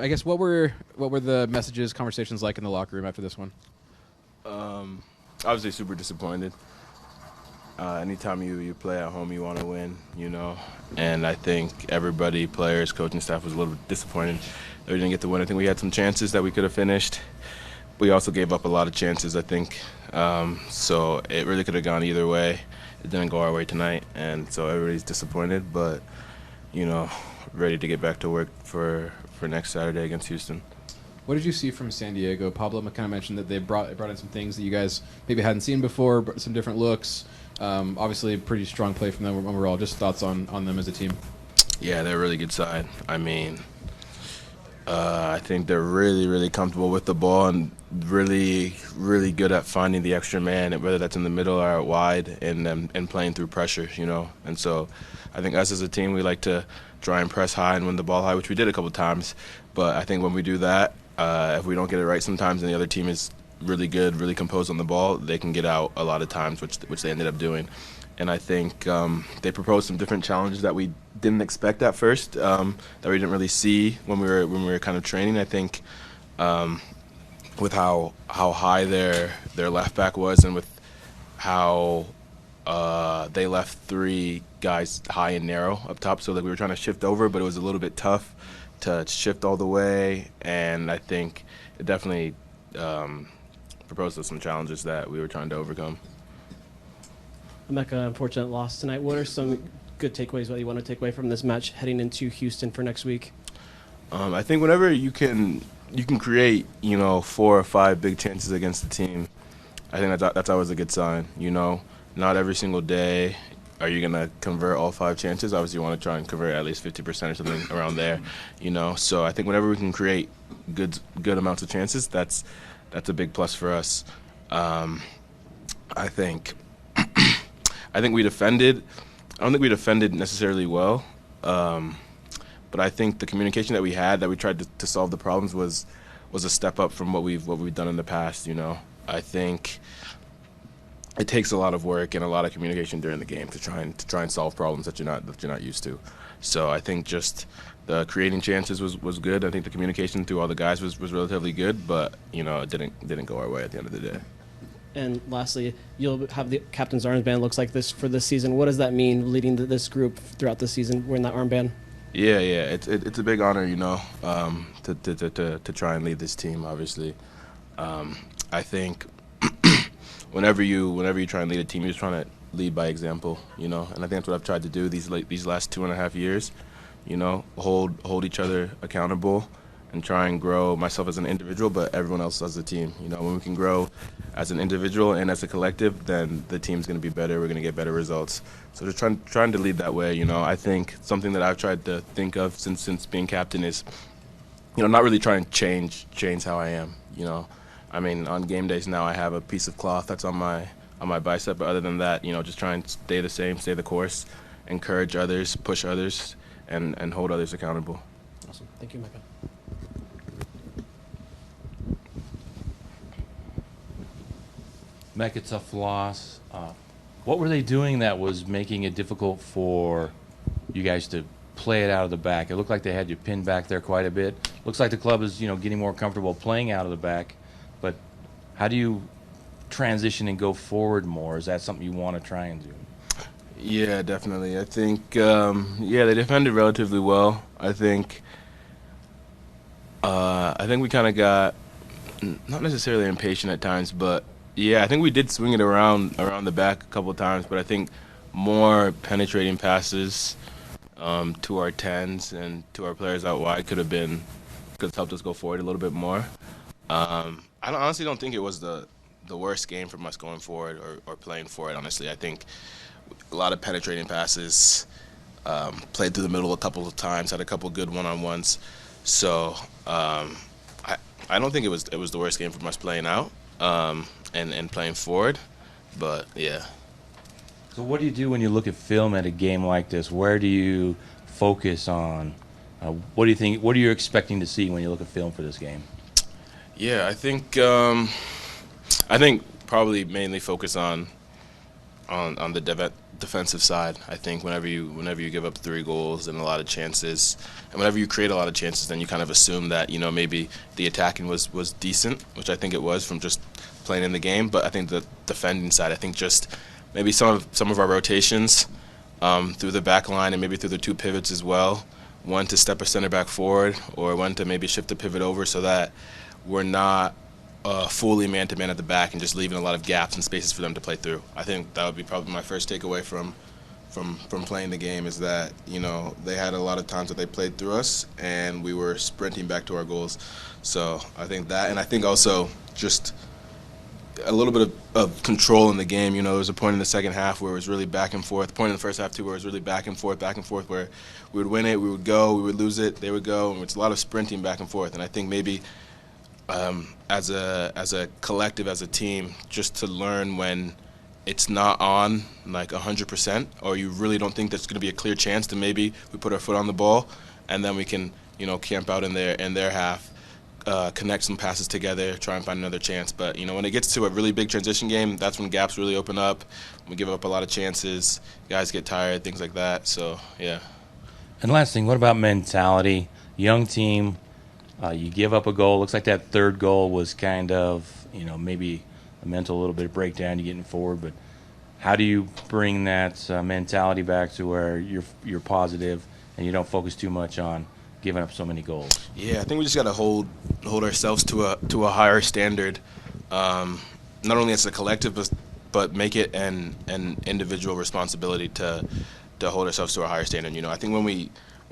I guess what were the messages, conversations like in the locker room after this one? Obviously super disappointed. Anytime you play at home, you want to win, And I think everybody, players, coaching staff, was a little bit disappointed that we didn't get to win. I think we had some chances that we could have finished. We also gave up a lot of chances, I think. So it really could have gone either way. It didn't go our way tonight, and so everybody's disappointed. But, ready to get back to work for next Saturday against Houston. What did you see from San Diego? Pablo kind of mentioned that they brought in some things that you guys maybe hadn't seen before, some different looks. Obviously, a pretty strong play from them overall. Just thoughts on them as a team? Yeah, they're a really good side. I mean, I think they're really, really comfortable with the ball and really, really good at finding the extra man, whether that's in the middle or out wide, and playing through pressure, And so I think us as a team, we like to try and press high and win the ball high, which we did a couple times. But I think when we do that, if we don't get it right sometimes and the other team is really good, really composed on the ball, they can get out a lot of times, which they ended up doing. And I think they proposed some different challenges that we didn't expect at first, that we didn't really see when we were kind of training. I think with how high their left back was, and with how they left three guys high and narrow up top, so that we were trying to shift over, but it was a little bit tough to shift all the way. And I think it definitely proposed us some challenges that we were trying to overcome. Emeka, unfortunate loss tonight. What are some good takeaways that you want to take away from this match heading into Houston for next week? I think whenever you can create 4 or 5 big chances against the team, I think that's always a good sign. Not every single day are you gonna convert all 5 chances. Obviously, you want to try and convert at least 50% or something around there. So I think whenever we can create good amounts of chances, that's a big plus for us. I think we defended. I don't think we defended necessarily well, but I think the communication that we had, that we tried to solve the problems, was a step up from what we've done in the past. I think it takes a lot of work and a lot of communication during the game to try and solve problems that you're not used to. So I think just the creating chances was good. I think the communication through all the guys was relatively good, but it didn't go our way at the end of the day. And lastly, you'll have the captain's armband looks like this for this season. What does that mean, leading this group throughout the season, wearing that armband? Yeah, it's a big honor, to try and lead this team. Obviously, I think whenever you try and lead a team, you're just trying to lead by example, and I think that's what I've tried to do these last 2.5 years. Hold each other accountable and try and grow myself as an individual, but everyone else as a team. When we can grow as an individual and as a collective, then the team's going to be better. We're going to get better results. So just trying to lead that way. I think something that I've tried to think of since being captain is, not really trying to change how I am. I mean, on game days now, I have a piece of cloth that's on my bicep, but other than that, just try and stay the same, stay the course, encourage others, push others, and hold others accountable. Awesome. Thank you, Micah. Mecca, tough loss. What were they doing that was making it difficult for you guys to play it out of the back? It looked like they had you pinned back there quite a bit. Looks like the club is, getting more comfortable playing out of the back. But how do you transition and go forward more? Is that something you want to try and do? Yeah, definitely. I think, they defended relatively well. I think we kind of got not necessarily impatient at times, but yeah, I think we did swing it around the back a couple of times, but I think more penetrating passes to our 10s and to our players out wide could have helped us go forward a little bit more. I honestly don't think it was the worst game from us going forward or playing forward, honestly. I think a lot of penetrating passes, played through the middle a couple of times, had a couple of good one-on-ones. So I don't think it was the worst game from us playing out. And playing forward, but yeah. So what do you do when you look at film at a game like this? Where do you focus on? What do you think? What are you expecting to see when you look at film for this game? Yeah, I think probably mainly focus on on the defensive side. I think whenever you give up 3 goals and a lot of chances, and whenever you create a lot of chances, then you kind of assume that maybe the attacking was decent, which I think it was from just playing in the game. But I think the defending side, I think just maybe some of our rotations through the back line and maybe through the 2 pivots as well. One to step a center back forward, or one to maybe shift the pivot over so that we're not fully man-to-man at the back and just leaving a lot of gaps and spaces for them to play through. I think that would be probably my first takeaway from playing the game, is that they had a lot of times that they played through us and we were sprinting back to our goals. So I think that, and I think also just a little bit of control in the game. There was a point in the second half where it was really back and forth. A point in the first half too where it was really back and forth, where we would win it, we would go, we would lose it, they would go, and it's a lot of sprinting back and forth. And I think maybe as a collective, as a team, just to learn when it's not on like 100%, or you really don't think there's going to be a clear chance, to maybe we put our foot on the ball, and then we can camp out in their half, connect some passes together, try and find another chance. But when it gets to a really big transition game, that's when gaps really open up. We give up a lot of chances, guys get tired, things like that. So yeah. And last thing, what about mentality? Young team, you give up a goal. Looks like that third goal was kind of, maybe a mental little bit of breakdown. You're getting forward, but how do you bring that mentality back to where you're positive and you don't focus too much on giving up so many goals? Yeah, I think we just got to hold ourselves to a higher standard, not only as a collective, but make it an individual responsibility to hold ourselves to a higher standard. I think when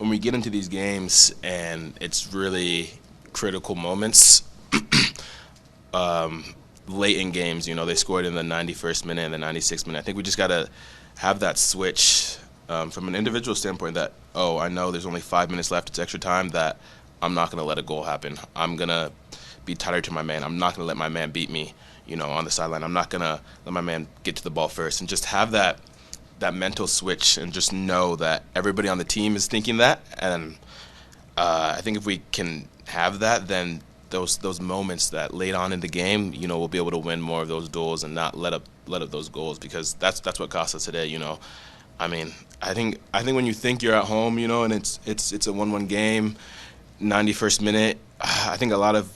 we get into these games and it's really critical moments, late in games, they scored in the 91st minute and the 96th minute. I think we just got to have that switch from an individual standpoint that, I know there's only 5 minutes left, it's extra time, that I'm not going to let a goal happen. I'm going to be tighter to my man. I'm not going to let my man beat me, on the sideline. I'm not going to let my man get to the ball first, and just have that mental switch and just know that everybody on the team is thinking that. And I think if we can have that, then those moments that late on in the game, we'll be able to win more of those duels and not let up those goals, because that's what cost us today. I mean, I think when you think you're at home, and it's a 1-1 game, 91st minute, I think a lot of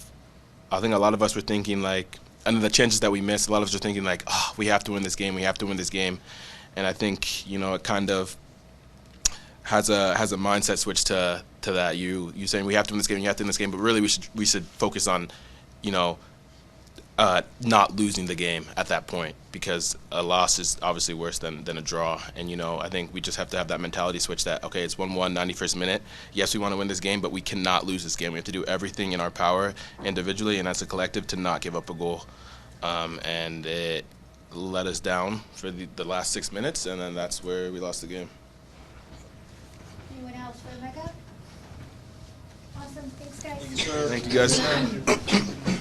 us were thinking like, and the chances that we missed, a lot of us were thinking like, we have to win this game. And I think it kind of has a mindset switch to that. You saying we have to win this game, but really we should focus on not losing the game at that point, because a loss is obviously worse than a draw. And I think we just have to have that mentality switch that, okay, it's 1-1, 91st minute. Yes, we want to win this game, but we cannot lose this game. We have to do everything in our power individually and as a collective to not give up a goal. And it let us down for the last 6 minutes, and then that's where we lost the game. Anyone else for Emeka? Awesome. Thanks, guys. Thank you, guys.